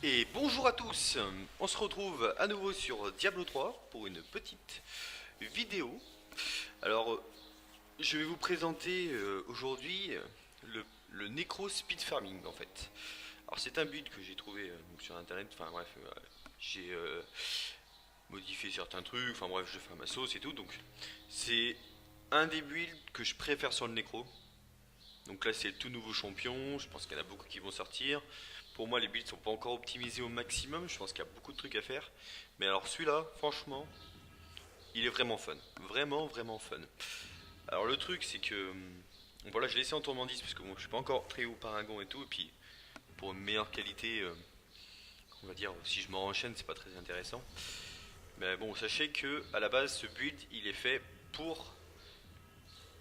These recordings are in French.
Et bonjour à tous, on se retrouve à nouveau sur Diablo 3 pour une petite vidéo. Alors, je vais vous présenter aujourd'hui le Necro Speed Farming en fait. Alors c'est un build que j'ai trouvé sur internet, enfin bref, j'ai modifié certains trucs, enfin bref, je fais à ma sauce et tout, donc c'est un des builds que je préfère sur le Necro. Donc là c'est le tout nouveau champion, je pense qu'il y en a beaucoup qui vont sortir. Pour moi les builds sont pas encore optimisés au maximum, je pense qu'il y a beaucoup de trucs à faire. Mais alors celui-là, franchement, il est vraiment fun. Vraiment vraiment fun. Alors le truc c'est que voilà, je l'ai laissé en tourment 10 parce que bon, je suis pas encore très haut paragon et tout, et puis pour une meilleure qualité, on va dire si je m'en enchaîne c'est pas très intéressant. Mais bon, sachez que à la base ce build il est fait pour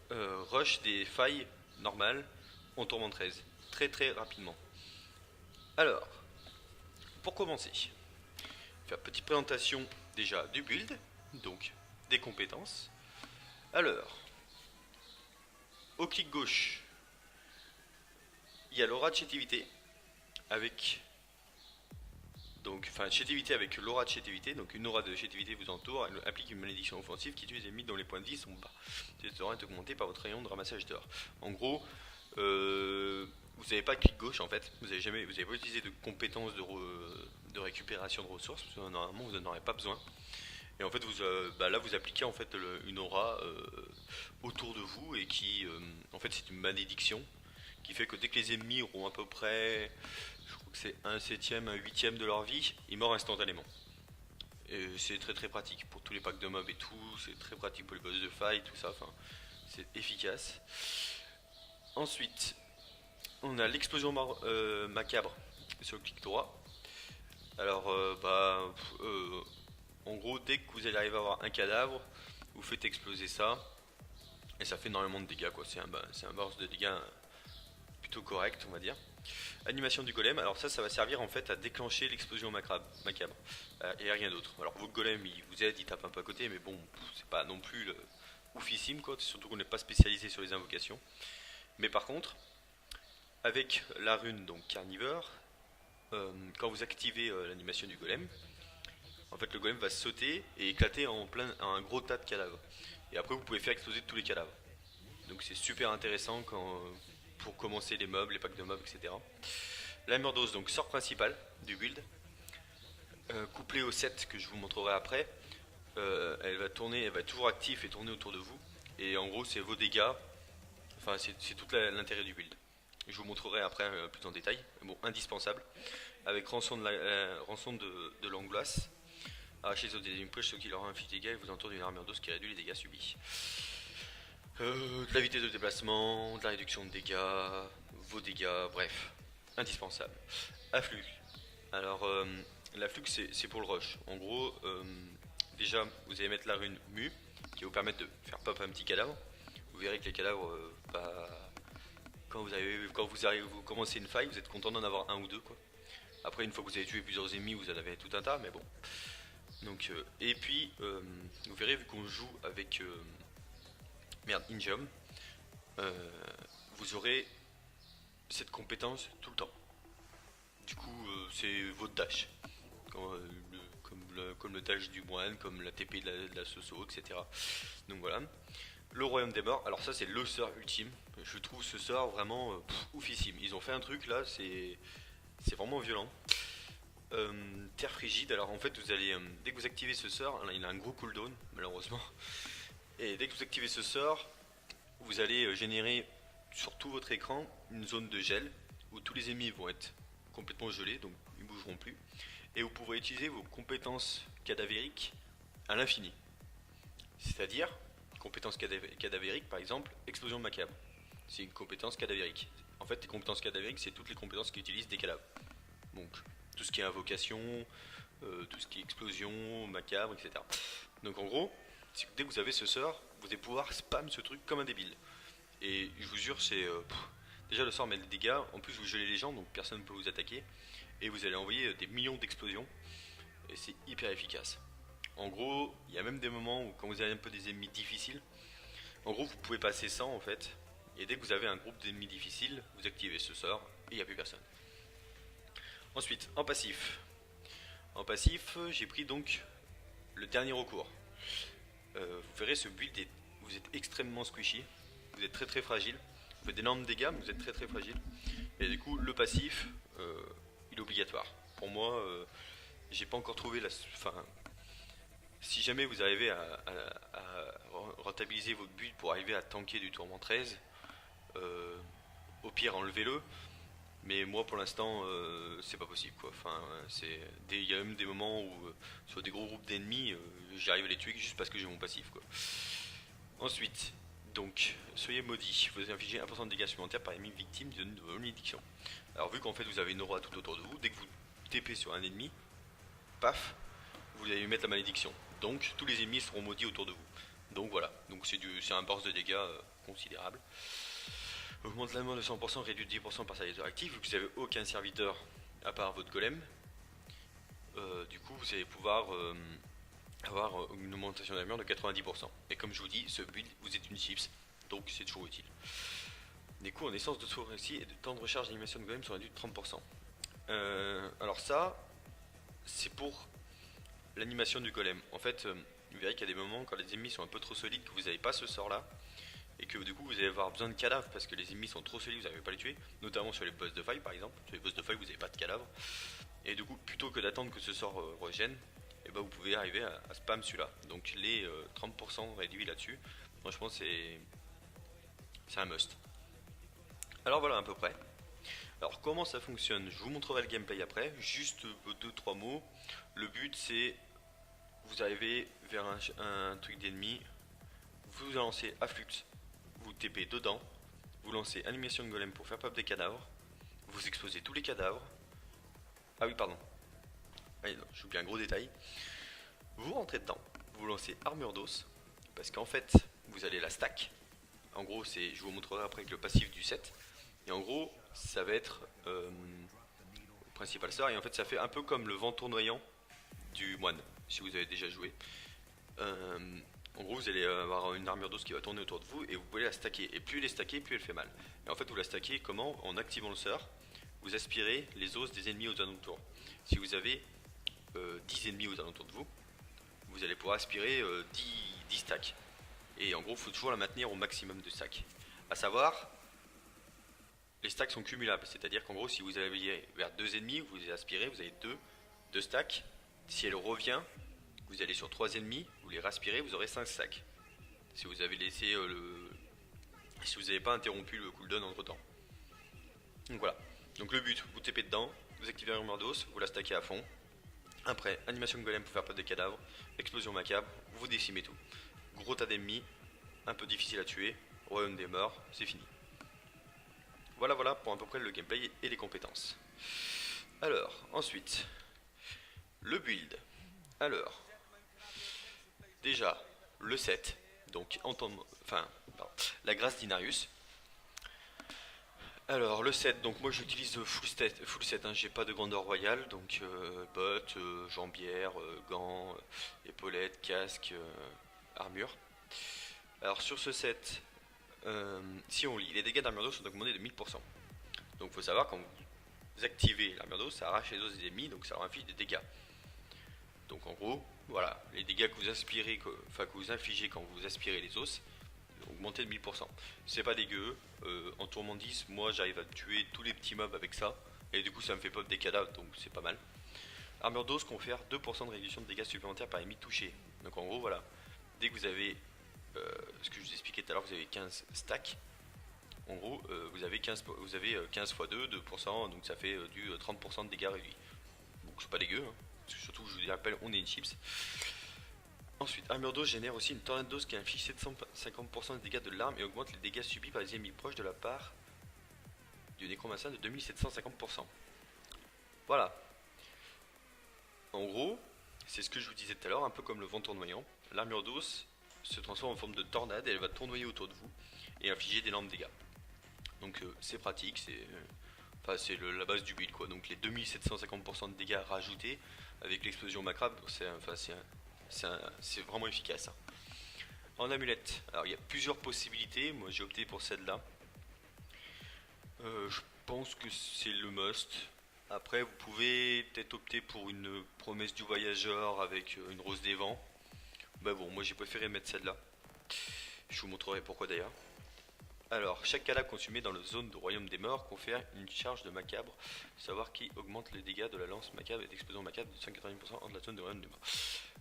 rush des failles normales en tourment 13 très très rapidement. Alors, pour commencer, faire une petite présentation déjà du build, donc des compétences. Alors, au clic gauche, il y a l'aura de chétivité avec chétivité avec l'aura de chétivité. Donc une aura de chétivité vous entoure, elle applique une malédiction offensive qui tue les ennemis dont les points de vie sont bas. Cette aura est augmentée par votre rayon de ramassage d'or. En gros, vous n'avez pas de clic gauche en fait. Vous n'avez pas utilisé de compétences de récupération de ressources parce que normalement vous n'en aurez pas besoin. Et en fait, là, vous appliquez en fait une aura autour de vous et qui, en fait, c'est une malédiction qui fait que dès que les ennemis auront à peu près, je crois que c'est un septième, un huitième de leur vie, ils meurent instantanément. Et c'est très très pratique pour tous les packs de mobs et tout, c'est très pratique pour les boss de fight, tout ça, enfin, c'est efficace. Ensuite, on a l'explosion macabre sur le clic droit. Alors, en gros, dès que vous allez arriver à avoir un cadavre, vous faites exploser ça. Et ça fait énormément de dégâts, quoi. C'est un burst de dégâts plutôt correct, on va dire. Animation du golem, alors ça va servir en fait à déclencher l'explosion macabre. Et rien d'autre. Alors votre golem, il vous aide, il tape un peu à côté, mais bon, c'est pas non plus le oufissime, quoi. Surtout qu'on n'est pas spécialisé sur les invocations. Mais par contre, avec la rune, donc carnivore, quand vous activez l'animation du golem, en fait le golem va sauter et éclater en un gros tas de cadavres. Et après vous pouvez faire exploser tous les cadavres. Donc c'est super intéressant pour commencer les mobs, les packs de mobs, etc. La Murdose, donc sort principal du build, couplé au set que je vous montrerai après, elle va tourner, elle va être toujours active et tourner autour de vous. Et en gros c'est vos dégâts, enfin c'est tout l'intérêt du build. Je vous montrerai après plus en détail. Bon, indispensable. Avec rançon de l'anglace. Arrachez les autres des ennemis proches, ce qui leur inflige des dégâts et vous entoure d'une armure d'os qui réduit les dégâts subis. De la vitesse de déplacement, de la réduction de dégâts, vos dégâts, bref, indispensable. Afflux. Alors, l'afflux c'est pour le rush. En gros, déjà vous allez mettre la rune mu qui va vous permettre de faire pop un petit cadavre. Vous verrez que les cadavres, vous commencez une faille, vous êtes content d'en avoir un ou deux quoi. Après, une fois que vous avez tué plusieurs ennemis, vous en avez tout un tas, mais bon. Donc, et puis, vous verrez, vu qu'on joue avec Injum, vous aurez cette compétence tout le temps. Du coup, c'est votre dash. Comme le dash du moine, comme la TP de la Soso, etc. Donc voilà. Le royaume des morts, alors ça c'est le sort ultime. Je trouve ce sort vraiment oufissime. Ils ont fait un truc là, c'est vraiment violent. Terre frigide, alors en fait vous allez, dès que vous activez ce sort, il a un gros cooldown malheureusement. Et dès que vous activez ce sort, vous allez générer sur tout votre écran une zone de gel où tous les ennemis vont être complètement gelés, donc ils ne bougeront plus. Et vous pourrez utiliser vos compétences cadavériques à l'infini. C'est-à-dire, compétences cadavériques par exemple, explosion macabre. C'est une compétence cadavérique. En fait, les compétences cadavériques, c'est toutes les compétences qui utilisent des cadavres. Donc, tout ce qui est invocation, tout ce qui est explosion, macabre, etc. Donc en gros, dès que vous avez ce sort, vous allez pouvoir spam ce truc comme un débile. Et je vous jure, déjà le sort met des dégâts, en plus vous gelez les gens, donc personne ne peut vous attaquer. Et vous allez envoyer des millions d'explosions, et c'est hyper efficace. En gros, il y a même des moments où quand vous avez un peu des ennemis difficiles, en gros vous pouvez passer 100 en fait, et dès que vous avez un groupe d'ennemis difficiles, vous activez ce sort, et il n'y a plus personne. Ensuite, en passif. En passif, j'ai pris donc le dernier recours. Vous verrez, ce build, vous êtes extrêmement squishy. Vous êtes très très fragile. Vous faites d'énormes dégâts, mais vous êtes très très fragile. Et du coup, le passif, il est obligatoire. Pour moi, j'ai pas encore trouvé la. Enfin, si jamais vous arrivez à rentabiliser votre build pour arriver à tanker du tourment 13, au pire, enlevez-le. Mais moi pour l'instant c'est pas possible quoi. Enfin, il y a même des moments où sur des gros groupes d'ennemis j'arrive à les tuer juste parce que j'ai mon passif quoi. Ensuite, donc soyez maudits, vous infligez 1% de dégâts supplémentaires par ennemi victime d'une malédiction. Alors vu qu'en fait vous avez une aura tout autour de vous, dès que vous TP sur un ennemi, paf, vous allez lui mettre la malédiction. Donc tous les ennemis seront maudits autour de vous. Donc voilà, donc c'est un burst de dégâts considérable. Augmente l'amende de 100%, réduit de 10% par serviteur actif. Vu que vous n'avez aucun serviteur à part votre golem, du coup vous allez pouvoir avoir une augmentation d'armure de 90%. Et comme je vous dis, ce build, vous êtes une chips, donc c'est toujours utile. Les coûts en essence de saut réussi et de temps de recharge d'animation de golem sont réduits de 30%. Alors ça, c'est pour l'animation du golem. En fait, vous verrez qu'il y a des moments quand les ennemis sont un peu trop solides que vous n'avez pas ce sort là. Et que du coup vous allez avoir besoin de cadavres parce que les ennemis sont trop solides, vous n'arrivez pas à les tuer, notamment sur les boss de faille par exemple. Sur les boss de faille vous n'avez pas de cadavres. Et du coup plutôt que d'attendre que ce sort régène, et ben vous pouvez arriver à spam celui-là. Donc les 30% réduits là-dessus, franchement c'est un must. Alors voilà à peu près. Alors comment ça fonctionne? Je vous montrerai le gameplay après, juste 2-3 mots. Le but c'est, vous arrivez vers un truc d'ennemi, vous lancez afflux, vous TP dedans, vous lancez animation de golem pour faire pop des cadavres, vous explosez tous les cadavres. Ah oui, pardon. Ah non, j'oublie un gros détail. Vous rentrez dedans, vous lancez armure d'os, parce qu'en fait, vous allez la stack. En gros, je vous montrerai après avec le passif du set. Et en gros, ça va être le principal sort. Et en fait, ça fait un peu comme le vent tournoyant du moine, si vous avez déjà joué. En gros, vous allez avoir une armure d'os qui va tourner autour de vous et vous pouvez la stacker. Et plus elle est stackée, plus elle fait mal. Et en fait, vous la stackez comment? En activant le sort, vous aspirez les os des ennemis aux alentours. Si vous avez 10 ennemis aux alentours de vous, vous allez pouvoir aspirer 10 stacks. Et en gros, il faut toujours la maintenir au maximum de stacks. A savoir, les stacks sont cumulables. C'est-à-dire qu'en gros, si vous avez vers 2 ennemis, vous les aspirez, vous avez 2 stacks. Si elle revient, vous allez sur 3 ennemis, vous les raspirez, vous aurez 5 stacks. Si vous avez laissé si vous n'avez pas interrompu le cooldown entre temps. Donc voilà. Donc le but, vous TP dedans, vous activez l'armure d'os, vous la stackez à fond. Après, animation de golem pour faire pop des cadavres, explosion macabre, vous décimez tout. Gros tas d'ennemis, un peu difficile à tuer, royaume des morts, c'est fini. Voilà pour à peu près le gameplay et les compétences. Alors, ensuite, le build. Alors, déjà, le set, donc la grâce d'Inarius. Alors le set, donc moi j'utilise full set hein, j'ai pas de grandeur royale, donc bottes, jambières, gants, épaulettes, casque, armure. Alors sur ce set, si on lit, les dégâts d'armure d'eau sont augmentés de 1000%. Donc il faut savoir quand vous activez l'armure d'eau, ça arrache les os des ennemis, donc ça leur inflige des dégâts. Donc en gros, voilà, les dégâts que vous aspirez, que vous infligez quand vous aspirez les os, augmenté de 1000%. C'est pas dégueu. En tourment 10, moi j'arrive à tuer tous les petits mobs avec ça. Et du coup ça me fait pop des cadavres, donc c'est pas mal. Armure d'os confère 2% de réduction de dégâts supplémentaires par ennemi touché. Donc en gros voilà, dès que vous avez ce que je vous expliquais tout à l'heure, vous avez 15 stacks. En gros vous avez 15 x 2, 2%, donc ça fait du 30% de dégâts réduits. Donc c'est pas dégueu, hein, parce que surtout je vous rappelle, on est une chips. Ensuite, armure d'os génère aussi une tornade d'os qui inflige 750% des dégâts de l'arme et augmente les dégâts subis par les ennemis proches de la part du nécromancien de 2750%. Voilà. En gros, c'est ce que je vous disais tout à l'heure, un peu comme le vent tournoyant. L'armure d'os se transforme en forme de tornade et elle va tournoyer autour de vous et infliger d'énormes dégâts. Donc c'est pratique, c'est la base du build quoi. Donc les 2750% de dégâts rajoutés avec l'explosion macabre, c'est vraiment efficace. Hein. En amulette, alors il y a plusieurs possibilités, moi j'ai opté pour celle-là. Je pense que c'est le must. Après, vous pouvez peut-être opter pour une promesse du voyageur avec une rose des vents. Bah bon, moi j'ai préféré mettre celle-là. Je vous montrerai pourquoi d'ailleurs. Alors, chaque cadavre consumé dans la zone de royaume des morts confère une charge de macabre, savoir qui augmente les dégâts de la lance macabre et d'explosion macabre de 190% hors de la zone de royaume des morts.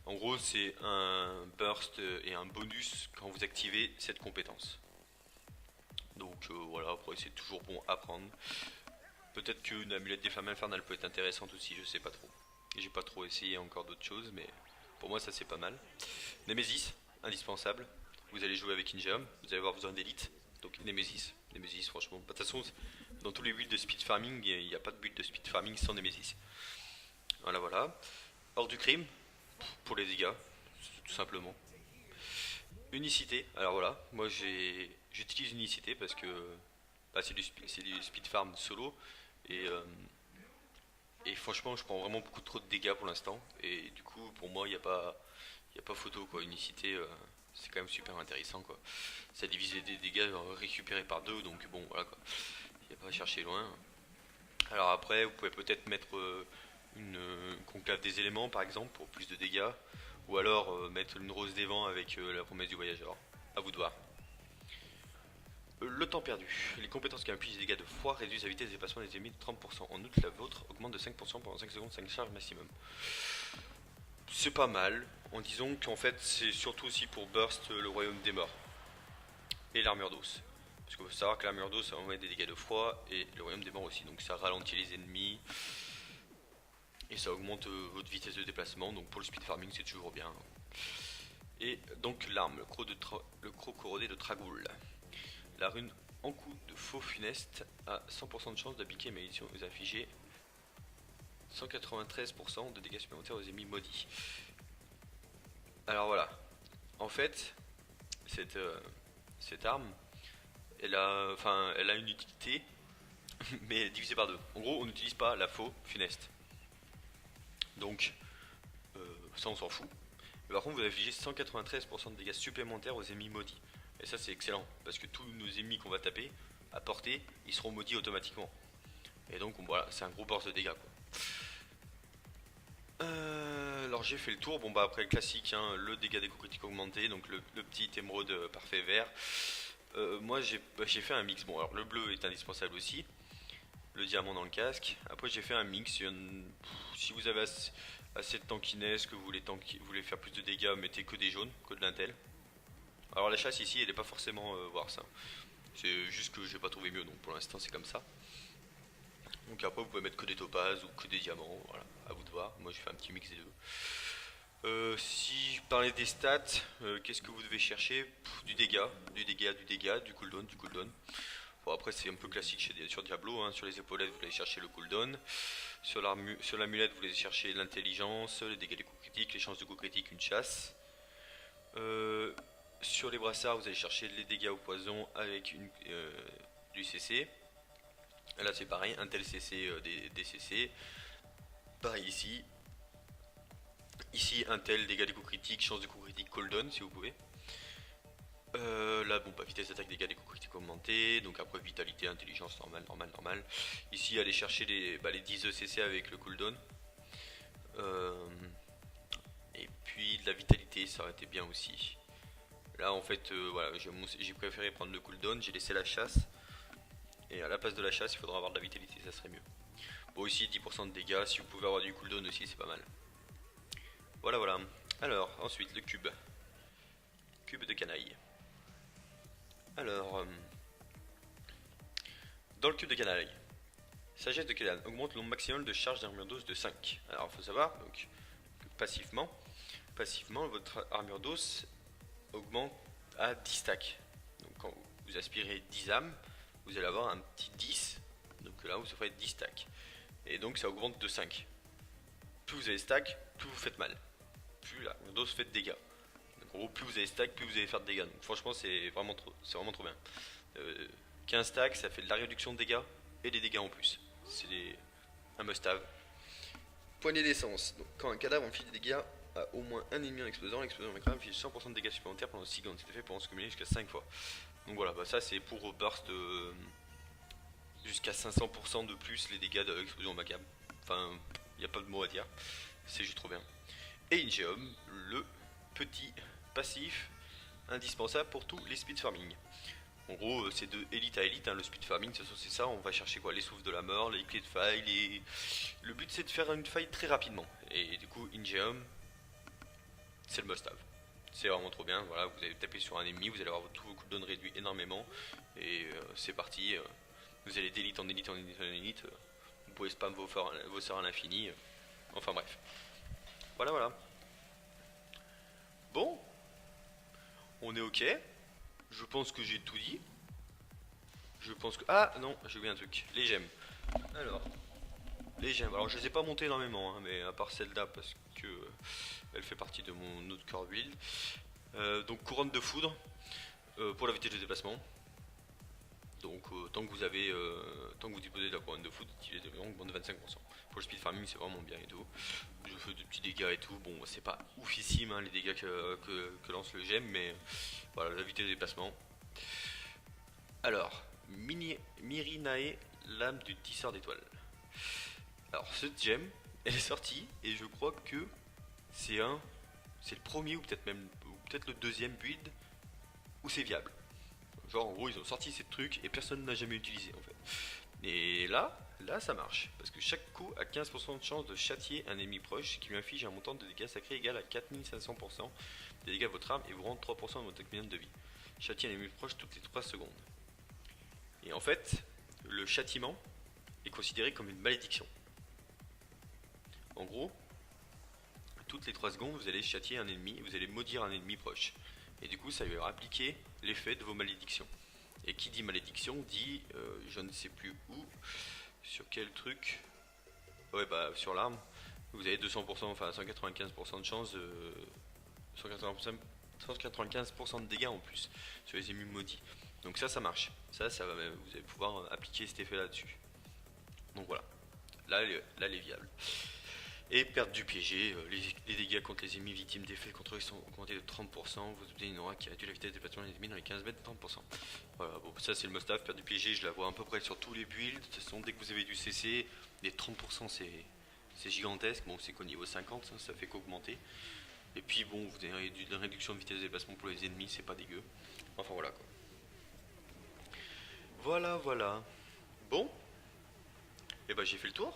En gros, c'est un burst et un bonus quand vous activez cette compétence. Donc voilà, après c'est toujours bon à prendre. Peut-être qu'une amulette des flammes infernales peut être intéressante aussi, je sais pas trop. J'ai pas trop essayé encore d'autres choses, mais pour moi ça c'est pas mal. Nemesis, indispensable. Vous allez jouer avec Ingeum, vous allez avoir besoin d'élite. Donc Nemesis, franchement. De toute façon, dans tous les builds de speed farming, il n'y a pas de build de speed farming sans Nemesis. Voilà, voilà. Hors du crime, pour les dégâts, tout simplement. Unicité, alors voilà, moi j'utilise unicité parce que bah, c'est du speed farm solo et, euh, et franchement je prends vraiment beaucoup trop de dégâts pour l'instant et du coup pour moi y a pas photo quoi, unicité c'est quand même super intéressant quoi. Ça divise les dégâts récupérés par deux donc bon voilà quoi, y a pas à chercher loin. Alors après vous pouvez peut-être mettre une conclave des éléments par exemple pour plus de dégâts ou alors mettre une rose des vents avec la promesse du voyageur. À vous de voir. Le temps perdu. Les compétences qui impliquent des dégâts de froid réduisent la vitesse de déplacement des ennemis de 30%. En outre, la vôtre augmente de 5% pendant 5 secondes, 5 charges maximum. C'est pas mal. En disant qu'en fait, c'est surtout aussi pour burst le royaume des morts. Et l'armure d'os. Parce qu'il faut savoir que l'armure d'os, ça envoie des dégâts de froid et le royaume des morts aussi. Donc ça ralentit les ennemis. Et ça augmente votre vitesse de déplacement. Donc pour le speed farming, c'est toujours bien. Et donc l'arme, le croc corrodé de Tragoul. La rune en coup de faux funeste a 100% de chance d'appliquer malédiction aux affligés, 193% de dégâts supplémentaires aux ennemis maudits. Alors voilà, en fait, cette arme, elle a une utilité, mais divisée par deux. En gros, on n'utilise pas la faux funeste. Donc, ça on s'en fout. Mais par contre, vous affligez 193% de dégâts supplémentaires aux ennemis maudits. Et ça c'est excellent, parce que tous nos ennemis qu'on va taper, à portée, ils seront maudits automatiquement. Et donc voilà, c'est un gros burst de dégâts quoi. Alors j'ai fait le tour, bon bah après le classique, hein, le dégât des coups critiques augmenté, donc le petit émeraude parfait vert. Moi j'ai fait un mix, bon alors le bleu est indispensable aussi, le diamant dans le casque. Après j'ai fait un mix, si vous avez assez de tankiness, que vous voulez faire plus de dégâts, mettez que des jaunes, que de l'intel. Alors la chasse ici elle est pas forcément voir ça. C'est juste que j'ai pas trouvé mieux donc pour l'instant c'est comme ça. Donc après vous pouvez mettre que des topazes ou que des diamants, voilà, à vous de voir. Moi j'ai fait un petit mix des deux. Si je parlais des stats, qu'est-ce que vous devez chercher? Du dégât, du cooldown, du cooldown. Bon après c'est un peu classique sur Diablo, hein. Sur les épaulettes vous allez chercher le cooldown. Sur l'amulette vous allez chercher l'intelligence, les dégâts des coups critiques, les chances de coups critiques, une chasse. Sur les brassards, vous allez chercher les dégâts au poison avec du CC. Là c'est pareil, un tel CC, des CC. Pareil ici. Ici un tel dégâts des coups critiques, chance de coups critiques cooldown si vous pouvez. Là bon bah vitesse d'attaque, dégâts des coups critiques augmentés. Donc après vitalité, intelligence, normal. Ici allez chercher les 10 ECC avec le cooldown. Et puis de la vitalité, ça aurait été bien aussi. Là en fait voilà, j'ai préféré prendre le cooldown, j'ai laissé la chasse. Et à la place de la chasse il faudra avoir de la vitalité, ça serait mieux. Bon ici 10% de dégâts, si vous pouvez avoir du cooldown aussi c'est pas mal. Voilà. Alors ensuite le cube. Cube de canaille. Alors dans le cube de canaille, sagesse de Kellan augmente le nombre maximum de charge d'armure d'os de 5. Alors il faut savoir donc passivement votre armure d'os augmente à 10 stacks. Donc quand vous aspirez 10 âmes, vous allez avoir un petit 10. Donc là vous ferez 10 stacks. Et donc ça augmente de 5. Plus vous avez stack, plus vous faites mal. Plus la dose fait de dégâts. Donc en gros plus vous avez stack, plus vous allez faire de dégâts. Donc franchement c'est vraiment trop bien. 15 stacks ça fait de la réduction de dégâts et des dégâts en plus. C'est un must have. Poignée d'essence. Donc quand un cadavre inflige des dégâts à au moins un ennemi en explosant, l'explosion d'un cadavre inflige 100% de dégâts supplémentaires pendant 6 secondes. C'est fait pour se cumuler jusqu'à 5 fois. Donc voilà, bah ça c'est pour burst jusqu'à 500% de plus les dégâts de l'explosion macabre. Enfin, il n'y a pas de mots à dire. C'est juste trop bien. Et Ingeum, le petit passif indispensable pour tous les speed farming. En gros, c'est de élite à élite, hein, le speed farming, c'est ça, on va chercher quoi, les souffles de la mort, les clés de faille, le but c'est de faire une faille très rapidement. Et du coup, Ingeum, c'est le must-have. C'est vraiment trop bien, voilà, vous allez taper sur un ennemi, vous allez avoir tous vos cooldowns réduits énormément, et c'est parti, vous allez d'élite en élite en élite en élite, vous pouvez spam vos sorts à l'infini, enfin bref. Voilà, voilà. Bon, on est ok, je pense que j'ai tout dit. Je pense que... Ah non, j'ai oublié un truc, les gemmes. Alors, les gemmes, alors je les ai pas montées énormément, hein, mais à part celle-là, parce que elle fait partie de mon autre core build. Donc couronne de foudre, pour la vitesse de déplacement. Donc tant que vous disposez de la couronne de foudre, utilisez moins de 25%. Pour le speed farming c'est vraiment bien et tout. Je fais des petits dégâts et tout, bon c'est pas oufissime hein, les dégâts que lance le gemme, mais voilà, la vitesse de déplacement. Alors, Mirinae, l'âme du tisseur d'étoiles. Alors ce gemme, elle est sortie et je crois que c'est le premier ou peut-être le deuxième build où c'est viable. Genre en gros ils ont sorti ces trucs et personne n'a jamais utilisé en fait. Et là ça marche. Parce que chaque coup a 15% de chance de châtier un ennemi proche qui lui inflige un montant de dégâts sacrés égal à 4500% des dégâts de votre arme et vous rend 3% de votre minimum de vie. Châtier un ennemi proche toutes les 3 secondes. Et en fait, le châtiment est considéré comme une malédiction. En gros, toutes les 3 secondes vous allez châtier un ennemi, vous allez maudire un ennemi proche. Et du coup ça va appliquer l'effet de vos malédictions. Et qui dit malédiction dit, je ne sais plus où, sur quel truc, ouais bah sur l'arme, vous avez 200%, enfin 195% de chance de... 195% de dégâts en plus sur les ennemis maudits. Donc ça marche, ça va, vous allez pouvoir appliquer cet effet là-dessus. Donc voilà, là elle est viable. Et perte du piégé, les dégâts contre les ennemis victimes d'effets contre eux sont augmentés de 30%. Vous obtenez une aura qui réduit la vitesse de déplacement des ennemis dans les 15 mètres de 30%. Voilà, bon, ça c'est le must-have. Perte du piégé, je la vois à peu près sur tous les builds. De toute façon, dès que vous avez du CC, les 30% c'est gigantesque. Bon, c'est qu'au niveau 50, ça fait qu'augmenter. Et puis bon, vous avez une réduction de vitesse de déplacement pour les ennemis, c'est pas dégueu. Enfin voilà quoi. Voilà. Bon, et bah j'ai fait le tour.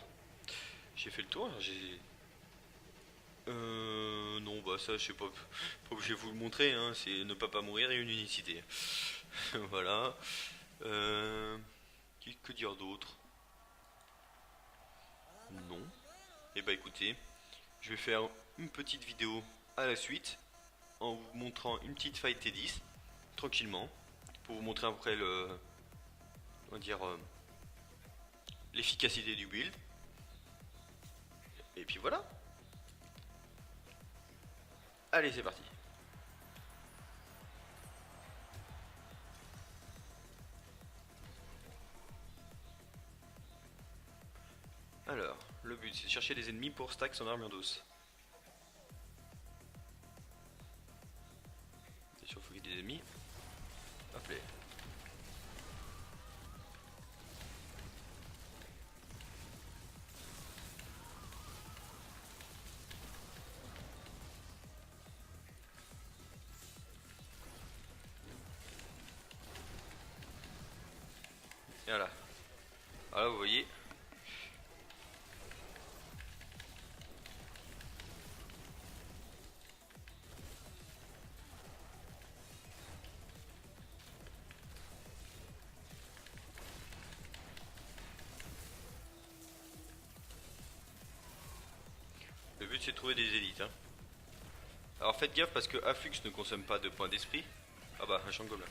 Non, bah ça, je sais pas que je vais vous le montrer, hein, c'est ne pas mourir et une unicité. Voilà. Que dire d'autre? Non. Et bah écoutez, je vais faire une petite vidéo à la suite en vous montrant une petite fight T10 tranquillement pour vous montrer après on va dire l'efficacité du build. Et puis voilà. Allez, c'est parti. Alors, le but c'est de chercher des ennemis pour stack son armure d'os. Bien sûr, il faut qu'il y ait des ennemis. Hop là. Et voilà. Voilà, vous voyez. Le but c'est de trouver des élites. Hein. Alors faites gaffe parce que Afflux ne consomme pas de points d'esprit. Ah bah, un champ de gobelin.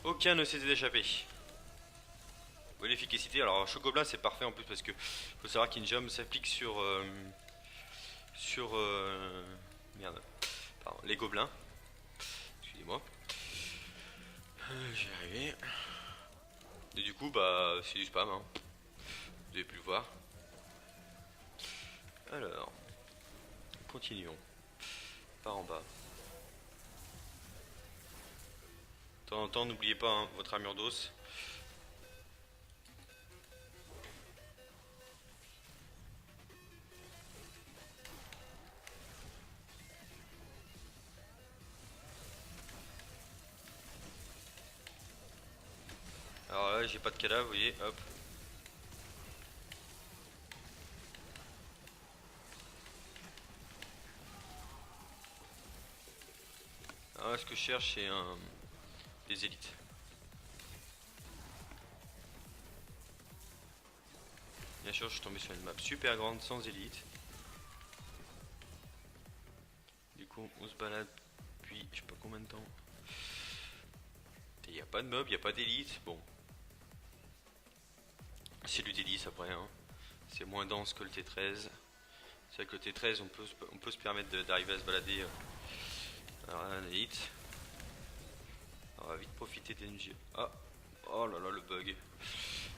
Aucun ne s'était échappé. Ouais, l'efficacité, alors choc gobelin c'est parfait en plus parce que faut savoir qu'Injum s'applique sur merde, pardon, les gobelins. Excusez-moi. J'y vais arriver. Et du coup bah c'est du spam hein. Vous avez pu le voir. Alors, continuons. Par en bas. De temps en temps n'oubliez pas hein, votre armure d'os. Alors là j'ai pas de cadavre, vous voyez, hop. Alors là ce que je cherche c'est des élites. Bien sûr je suis tombé sur une map super grande sans élites. Du coup on se balade puis je sais pas combien de temps. Il n'y a pas de mob, il n'y a pas d'élite, bon. C'est du délice après hein. C'est moins dense que le T13. C'est vrai que le T13 on peut se permettre d'arriver à se balader alors là, l'élite. On va vite profiter des NG. Ah, oh là là le bug.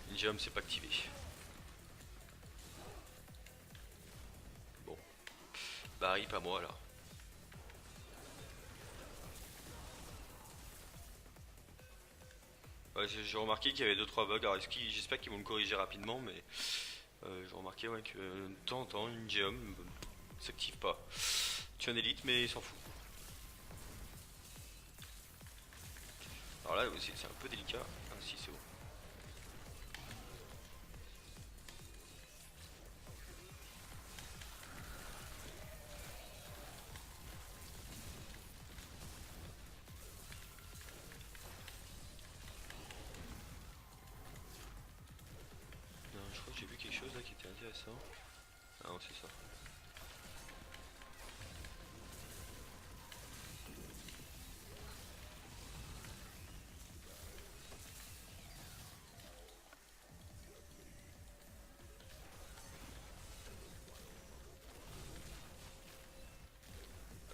Ninjam c'est pas activé. Bon. Bah rip à moi alors. Ouais, j'ai remarqué qu'il y avait 2-3 bugs. Alors j'espère qu'ils vont le corriger rapidement, mais j'ai remarqué ouais, que de temps en temps, Ninjam s'active pas. Tu es un élite, mais il s'en fout. Alors là aussi, c'est un peu délicat. Ah si, c'est bon. Non, je crois que j'ai vu quelque chose là qui était intéressant. Ah non, c'est ça.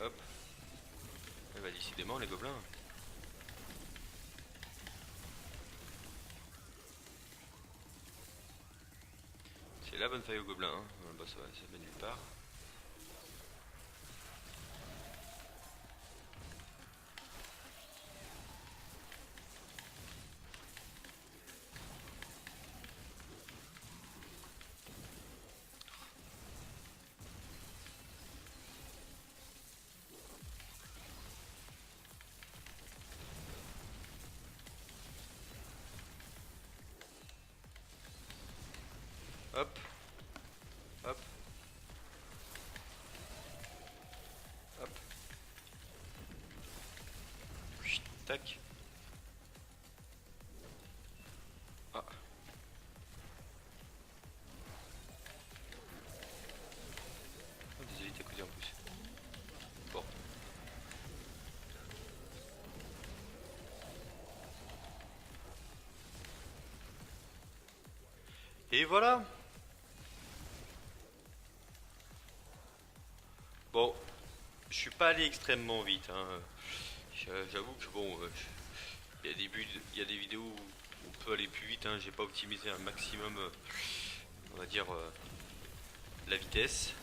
Hop. Eh bah décidément les gobelins. C'est la bonne faille aux gobelins. Hein. Bah ça va nulle part. Hop. Hop. Hop. Chut, tac. Ah. Oh, des élites à côté en plus. Bon. Et voilà. Bon, je suis pas allé extrêmement vite. Hein. J'avoue que bon, il y a des vidéos où on peut aller plus vite. Hein. J'ai pas optimisé un maximum, on va dire, la vitesse.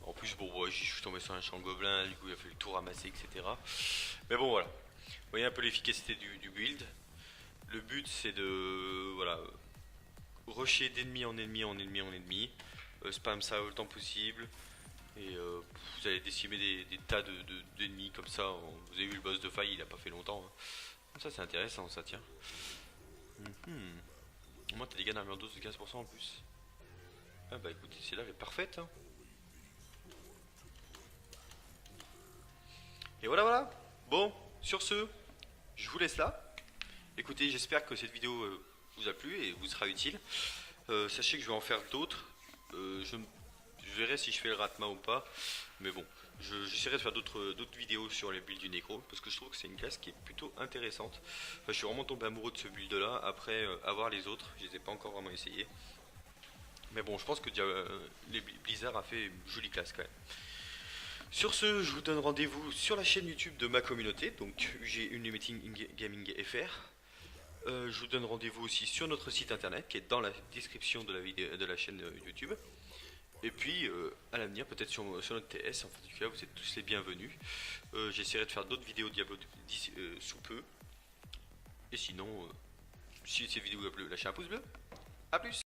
En plus, bon, ouais, je suis tombé sur un champ gobelin, du coup il a fallu tout ramasser, etc. Mais bon, voilà. Vous voyez un peu l'efficacité du build. Le but c'est de, voilà, rusher d'ennemi en ennemi en ennemi en ennemi. Spam ça autant possible. Et vous allez décimer des tas d'ennemis comme ça. Vous avez vu le boss de faille, il a pas fait longtemps. Hein. Ça c'est intéressant ça, tiens. Au moins t'as des gains d'armure d'os de 15% en plus. Ah bah écoutez, c'est là elle est parfaite. Hein. Et voilà voilà. Bon, sur ce, je vous laisse là. Écoutez, j'espère que cette vidéo vous a plu et vous sera utile. Sachez que je vais en faire d'autres. Je verrai si je fais le Ratma ou pas. Mais bon, J'essaierai de faire d'autres vidéos sur les builds du Necro parce que je trouve que c'est une classe qui est plutôt intéressante. Enfin, je suis vraiment tombé amoureux de ce build là. Après avoir les autres, je les ai pas encore vraiment essayés. Mais bon, je pense que Blizzard a fait une jolie classe quand même. Sur ce, je vous donne rendez-vous sur la chaîne YouTube de ma communauté, donc j'ai une Meeting Gaming FR. Je vous donne rendez-vous aussi sur notre site internet qui est dans la description de la vidéo, de la chaîne YouTube. Et puis à l'avenir, peut-être sur notre TS, en tout cas, vous êtes tous les bienvenus. J'essaierai de faire d'autres vidéos Diablo sous peu. Et sinon, si cette vidéo vous a plu, lâchez un pouce bleu. A plus!